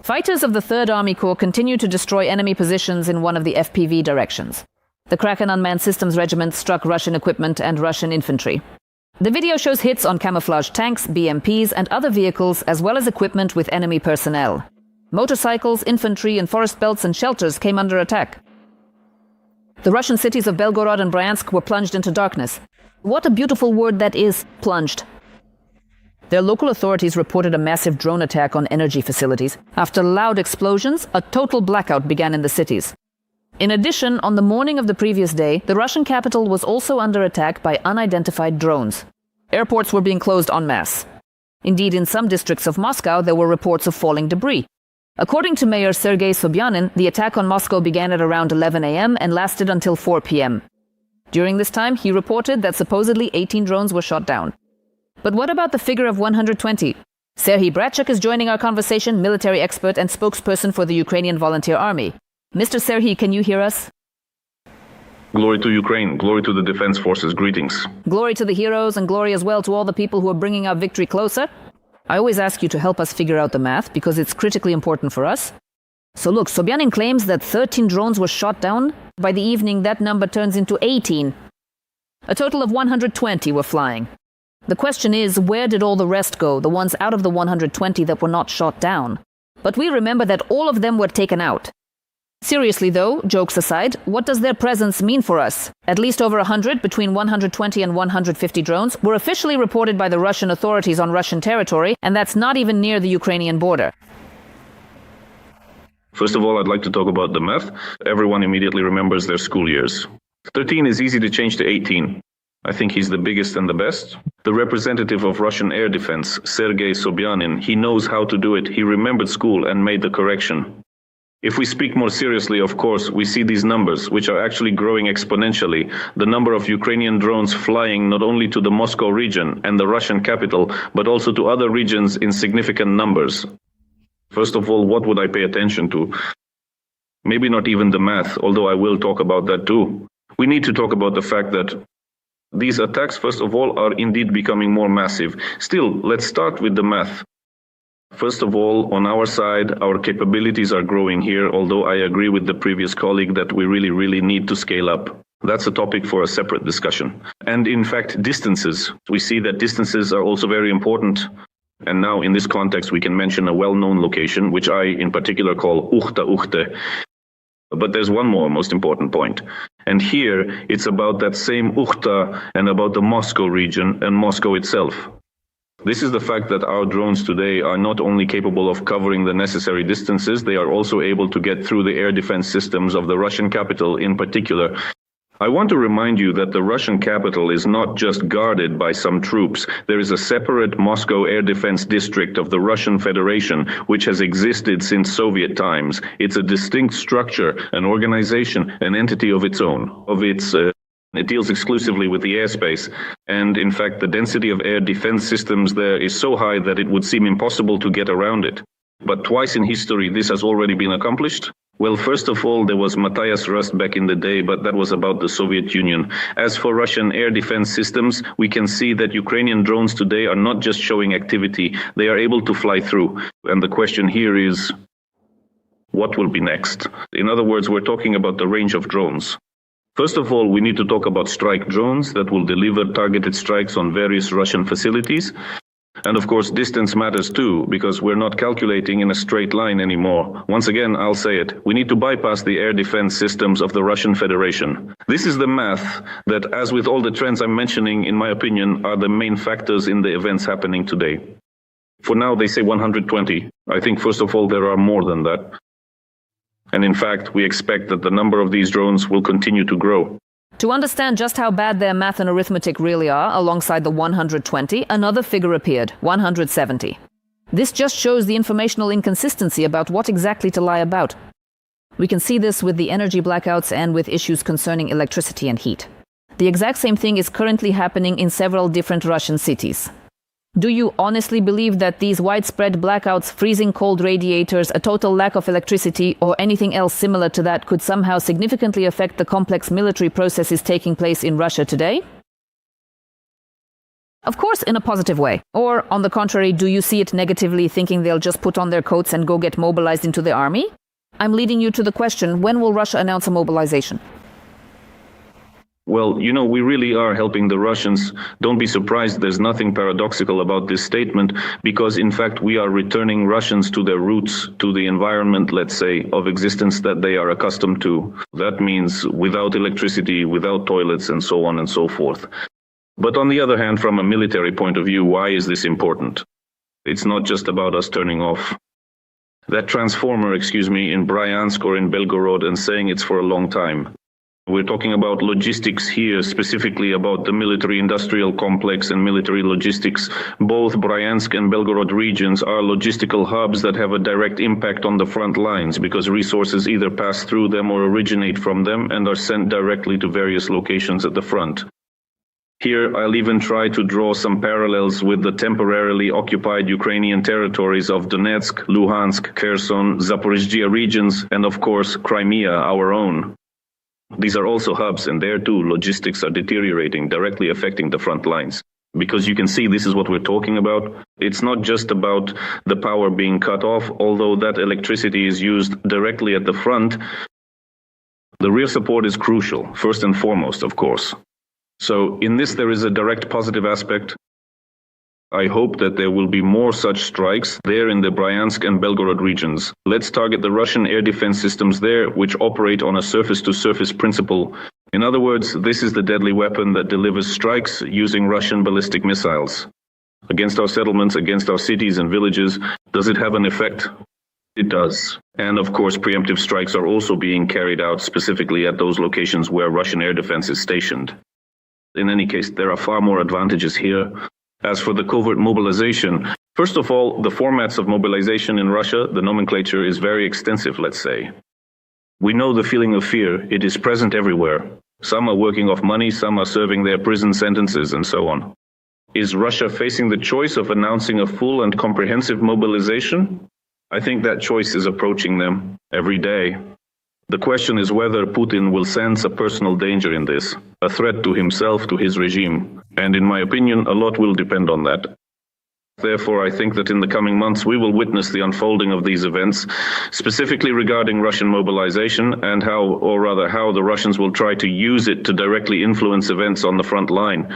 Fighters of the 3rd Army Corps continue to destroy enemy positions in one of the FPV directions. The Kraken Unmanned Systems Regiment struck Russian equipment and Russian infantry. The video shows hits on camouflage tanks, BMPs, and other vehicles, as well as equipment with enemy personnel. Motorcycles, infantry, and forest belts and shelters came under attack. The Russian cities of Belgorod and Bryansk were plunged into darkness. What a beautiful word that is, plunged. Their local authorities reported a massive drone attack on energy facilities. After loud explosions, a total blackout began in the cities. In addition, on the morning of the previous day, the Russian capital was also under attack by unidentified drones. Airports were being closed en masse. Indeed, in some districts of Moscow, there were reports of falling debris. According to Mayor Sergei Sobyanin, the attack on Moscow began at around 11 a.m. and lasted until 4 p.m. During this time, he reported that supposedly 18 drones were shot down. But what about the figure of 120? Serhiy Bratchuk is joining our conversation, military expert and spokesperson for the Ukrainian Volunteer Army. Mr. Serhiy, can you hear us? Glory to Ukraine, glory to the Defense Forces, greetings. Glory to the heroes and glory as well to all the people who are bringing our victory closer. I always ask you to help us figure out the math because it's critically important for us. So look, Sobyanin claims that 13 drones were shot down. By the evening, that number turns into 18. A total of 120 were flying. The question is, where did all the rest go, the ones out of the 120 that were not shot down? But we remember that all of them were taken out. Seriously though, jokes aside, what does their presence mean for us? At least over 100, between 120 and 150 drones, were officially reported by the Russian authorities on Russian territory, and that's not even near the Ukrainian border. First of all, I'd like to talk about the math. Everyone immediately remembers their school years. 13 is easy to change to 18. I think he's the biggest and the best. The representative of Russian air defense, Sergei Sobyanin, he knows how to do it. He remembered school and made the correction. If we speak more seriously, of course, we see these numbers, which are actually growing exponentially. The number of Ukrainian drones flying not only to the Moscow region and the Russian capital, but also to other regions in significant numbers. First of all, what would I pay attention to? Maybe not even the math, although I will talk about that too. We need to talk about the fact that these attacks, first of all, are indeed becoming more massive. Still, let's start with the math. First of all, on our side, our capabilities are growing here, although I agree with the previous colleague that we really need to scale up. That's a topic for a separate discussion. And in fact, distances. We see that distances are also very important. And now in this context, we can mention a well-known location, which I in particular call Uchte. But there's one more most important point. And here, it's about that same Uchte and about the Moscow region and Moscow itself. This is the fact that our drones today are not only capable of covering the necessary distances, they are also able to get through the air defense systems of the Russian capital in particular. I want to remind you that the Russian capital is not just guarded by some troops. There is a separate Moscow air defense district of the Russian Federation, which has existed since Soviet times. It's a distinct structure, an organization, an entity of its own, It deals exclusively with the airspace, and in fact the density of air defense systems there is so high that it would seem impossible to get around it. But twice in history this has already been accomplished. Well, first of all, there was Matthias Rust back in the day, but that was about the Soviet Union. As for Russian air defense systems, we can see that Ukrainian drones today are not just showing activity, they are able to fly through. And the question here is, what will be next? In other words, we're talking about the range of drones. First of all, we need to talk about strike drones that will deliver targeted strikes on various Russian facilities. And of course, distance matters too, because we're not calculating in a straight line anymore. Once again, I'll say it. We need to bypass the air defense systems of the Russian Federation. This is the math that, as with all the trends I'm mentioning, in my opinion, are the main factors in the events happening today. For now, they say 120. I think, first of all, there are more than that. And in fact, we expect that the number of these drones will continue to grow. To understand just how bad their math and arithmetic really are, alongside the 120, another figure appeared, 170. This just shows the informational inconsistency about what exactly to lie about. We can see this with the energy blackouts and with issues concerning electricity and heat. The exact same thing is currently happening in several different Russian cities. Do you honestly believe that these widespread blackouts, freezing cold radiators, a total lack of electricity, or anything else similar to that could somehow significantly affect the complex military processes taking place in Russia today? Of course, in a positive way. Or, on the contrary, do you see it negatively, thinking they'll just put on their coats and go get mobilized into the army? I'm leading you to the question, when will Russia announce a mobilization? Well, we really are helping the Russians. Don't be surprised, there's nothing paradoxical about this statement, because in fact we are returning Russians to their roots, to the environment, let's say, of existence that they are accustomed to. That means without electricity, without toilets, and so on and so forth. But on the other hand, from a military point of view, why is this important? It's not just about us turning off that transformer, in Bryansk or in Belgorod and saying it's for a long time. We're talking about logistics here, specifically about the military-industrial complex and military logistics. Both Bryansk and Belgorod regions are logistical hubs that have a direct impact on the front lines because resources either pass through them or originate from them and are sent directly to various locations at the front. Here, I'll even try to draw some parallels with the temporarily occupied Ukrainian territories of Donetsk, Luhansk, Kherson, Zaporizhzhia regions, and of course, Crimea, our own. These are also hubs, and there too, logistics are deteriorating, directly affecting the front lines. Because you can see this is what we're talking about. It's not just about the power being cut off, although that electricity is used directly at the front. The rear support is crucial, first and foremost, of course. So in this, there is a direct positive aspect. I hope that there will be more such strikes there in the Bryansk and Belgorod regions. Let's target the Russian air defense systems there, which operate on a surface-to-surface principle. In other words, this is the deadly weapon that delivers strikes using Russian ballistic missiles. Against our settlements, against our cities and villages, does it have an effect? It does. And of course, preemptive strikes are also being carried out specifically at those locations where Russian air defense is stationed. In any case, there are far more advantages here. As for the covert mobilization, first of all, the formats of mobilization in Russia, the nomenclature is very extensive, let's say. We know the feeling of fear. It is present everywhere. Some are working off money, some are serving their prison sentences, and so on. Is Russia facing the choice of announcing a full and comprehensive mobilization? I think that choice is approaching them every day. The question is whether Putin will sense a personal danger in this, a threat to himself, to his regime. And in my opinion, a lot will depend on that. Therefore, I think that in the coming months we will witness the unfolding of these events, specifically regarding Russian mobilization and how the Russians will try to use it to directly influence events on the front line.